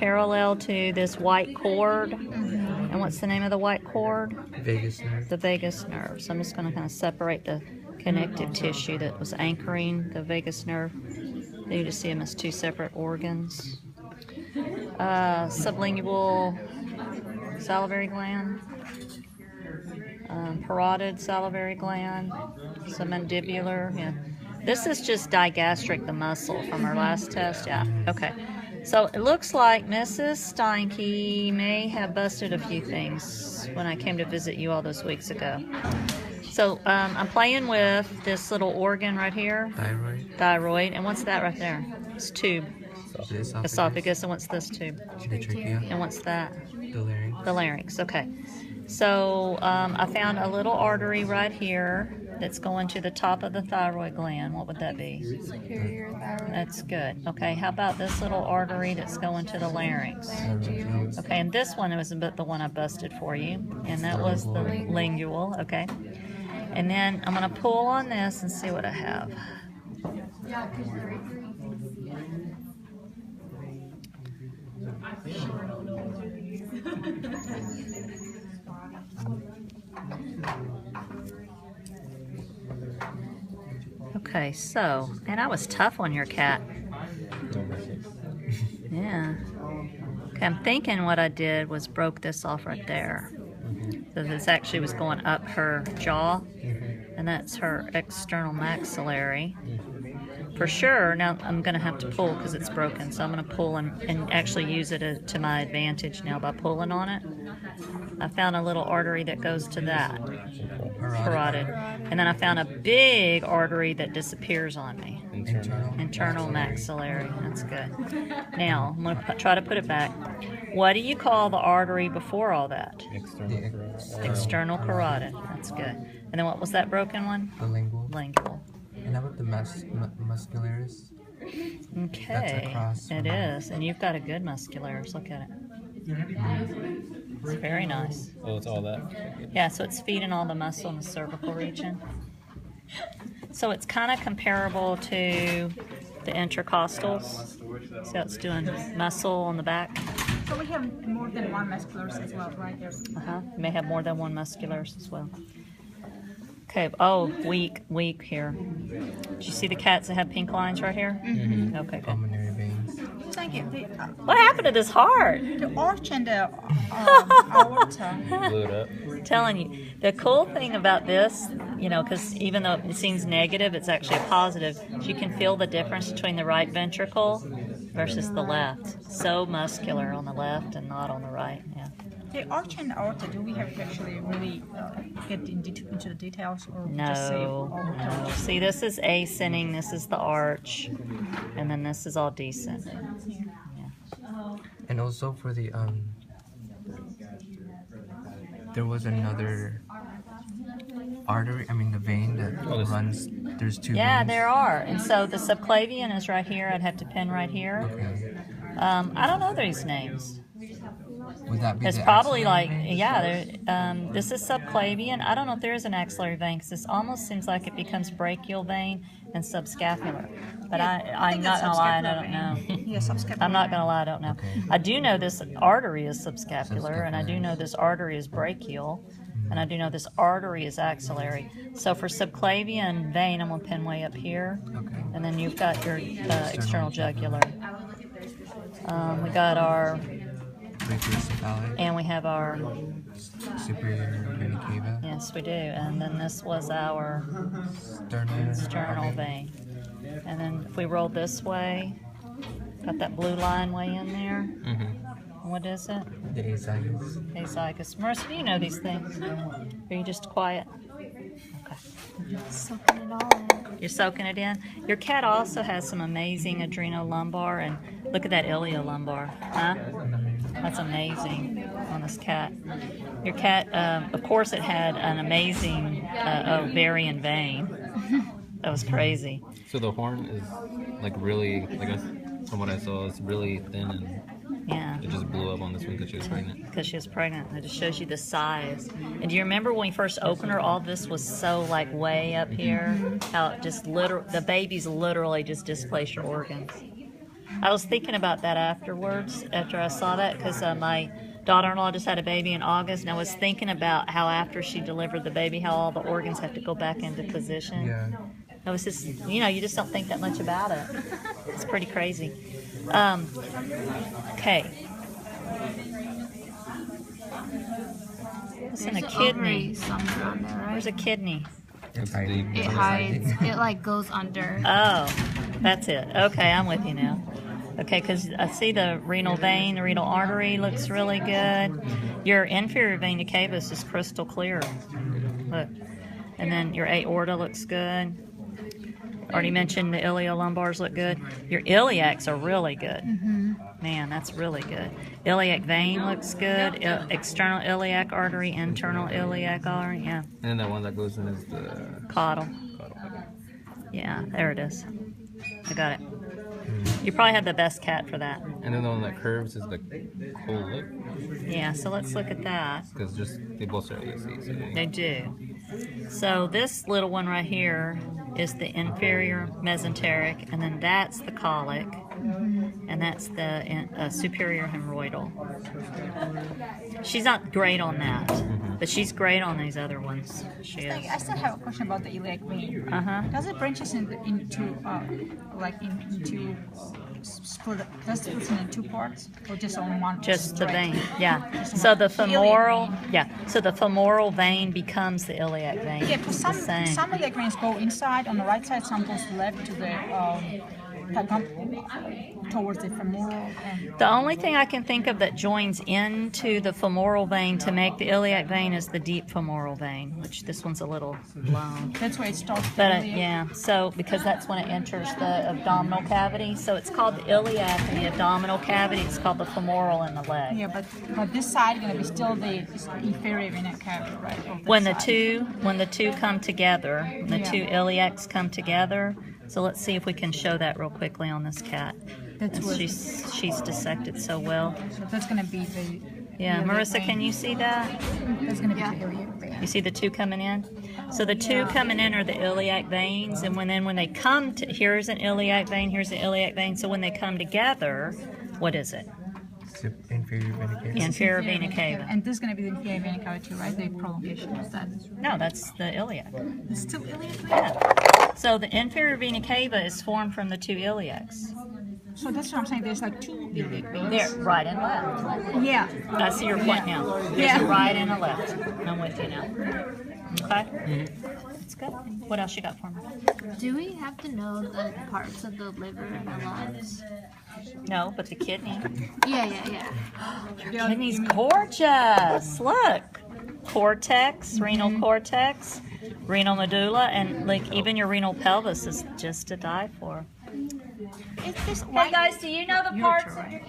parallel to this white cord. And what's the name of the white cord? Vagus nerve. The vagus nerve. So I'm just going to kind of separate the connective tissue that was anchoring the vagus nerve. You just see them as two separate organs. Sublingual salivary gland, parotid salivary gland, submandibular. Yeah, this is just digastric, the muscle from our last test. Yeah. Okay. So it looks like Mrs. Steinke may have busted a few things when I came to visit you all those weeks ago. So I'm playing with this little organ right here. Thyroid. Thyroid. And what's that right there? It's tube. The Esophagus. And what's this tube? The trachea. And what's that? The larynx. The larynx. Okay. So I found a little artery right here that's going to the top of the thyroid gland. What would that be? Superior thyroid. That's good. Okay, how about this little artery that's going to the larynx? Okay, and this one was the one I busted for you, and that was the lingual. Okay. And then I'm going to pull on this and see what I have. Okay, so, and I was tough on your cat. Yeah. Okay, I'm thinking what I did was broke this off right there. So this actually was going up her jaw, and that's her external maxillary. For sure, now I'm going to have to pull because it's broken, so I'm going to pull and actually use it to my advantage now by pulling on it. I found a little artery that goes to that, parotid. And then I found a big artery that disappears on me. Internal maxillary. That's good. Now, I'm going to try to put it back. What do you call the artery before all that? External carotid. That's good. And then what was that broken one? The lingual. Lingual. And how about the muscularis? Okay. It is. And you've got a good muscularis. Look at it. It's very nice. Oh, it's all that? Yeah, so it's feeding all the muscle in the cervical region. So it's kind of comparable to the intercostals. See how it's doing muscle on the back? So we have more than one muscularis as well, right? There's You may have more than one muscularis as well. Okay, oh, weak here. Did you see the cats that have pink lines right here? Mm-hmm. Okay, good. Pulmonary veins. thank you. What happened to this heart? The arch and the aorta. Blew it up. I'm telling you, the cool thing about this, you know, because even though it seems negative, it's actually a positive. You can feel the difference between the right ventricle versus the left. So muscular on the left and not on the right. Yeah. The arch and aorta, do we have to actually really get into the details, or No, just say aorta? no. See, this is ascending, this is the arch, and then this is all descending. Yeah. And also for the there was another artery, the vein that runs, there's two Yeah, veins. there are. And so the subclavian is right here. I'd have to pin right here. Okay. I don't know these names. Would that be It's the probably axillary like, yeah, this is subclavian. I don't know if there is an axillary vein because this almost seems like it becomes brachial vein and subscapular. But I'm not going to lie, I don't know. Yeah, subscapular. I'm not going to lie, I don't know. Okay. I do know this artery is subscapular, and I do know this artery is brachial, and I do know this artery is axillary. So for subclavian vein, I'm going to pin way up here, Okay. and then you've got your external jugular. We got our, brachiocephalic, and we have our, superior vena cava, yes we do, and then this was our sternal vein. And then if we roll this way, got that blue line way in there. What is it? the azygos. Azygos. Marissa, do you know these things? Are you just quiet? Okay. Soaking it all in. You're soaking it in. Your cat also has some amazing adrenolumbar, and look at that iliolumbar. Huh? That's amazing on this cat. Your cat, of course, it had an amazing ovarian vein. That was crazy. So the horn is like really, from what I saw, it's really thin, and Yeah. it just blew up on this one because she was pregnant. Because she was pregnant. It just shows you the size. And do you remember when we first opened her, all this was so like way up here? How it just the babies literally just displaced your organs. I was thinking about that afterwards, after I saw that, because my daughter-in-law just had a baby in August, and I was thinking about how after she delivered the baby, how all the organs have to go back into position. Yeah. It was just, you know, you just don't think that much about it. It's pretty crazy. Okay. Listen, a kidney. Somewhere on there, right? Where's a kidney? It's It hides. It like goes under. Oh, that's it. Okay, I'm with you now. Okay, because I see the renal vein, the renal artery looks really good. Your inferior vena cava is just crystal clear. Look. And then your aorta looks good. Already mentioned the iliolumbars look good. Your iliacs are really good. Man, that's really good. Iliac vein looks good. External iliac artery, internal iliac artery. Yeah. And that one that goes in is the Caudal. caudal. Yeah, there it is. I got it. You probably had the best cat for that. And then the one that curves is the colon. Yeah, so let's look at that. Because just they both start with a C. So They do. So this little one right here is the inferior mesenteric, and then that's the colic, and that's the superior hemorrhoidal. She's not great on that, but she's great on these other ones. She is. I still have a question about the iliac vein. Does it branches into split? Does it split into two parts, or just on one? Just the straight? vein, yeah. Just So one. the femoral, vein. yeah. So the femoral vein becomes the iliac vein. Yeah, because It's the same. some iliac veins go inside on the right side, some goes left to the towards the femoral. And The only thing I can think of that joins into the femoral vein to make the iliac vein is the deep femoral vein, which this one's a little blown. that's where it starts. the But iliac. yeah, so because that's when it enters the abdominal cavity. So it's called the iliac in the abdominal cavity. It's called the femoral in the leg. Yeah, but this side is gonna be still the inferior vena cava, right? of this When the side. two come together, when the Yeah. two iliacs come together. So let's see if we can show that real quickly on this cat. That's And what. she's dissected so well. So that's gonna be the. Yeah, iliac Marissa, vein. can you see that? That's gonna be the iliac vein. You see the two coming in? So the two coming in are the iliac veins, and when they come to, here's an iliac vein, here's an iliac vein. So when they come together, what is it? Inferior vena cava. Inferior vena cava. And this is gonna be the inferior vena cava too, right? The prolongation of that. No, that's the iliac. It's still iliac vein. Yeah. So the inferior vena cava is formed from the two iliacs. So that's what I'm saying. There's like two iliac veins. There, right and left. Yeah. I see your point now. There's Yeah. a right and a left. I'm with you now. Okay? That's good. What else you got for me? Do we have to know the parts of the liver and the lungs? No, but the kidney. Yeah. Your kidney's gorgeous. Look. Cortex, renal cortex, renal medulla, and like even your renal pelvis is just to die for. It's this Hey guys, do you know the parts of your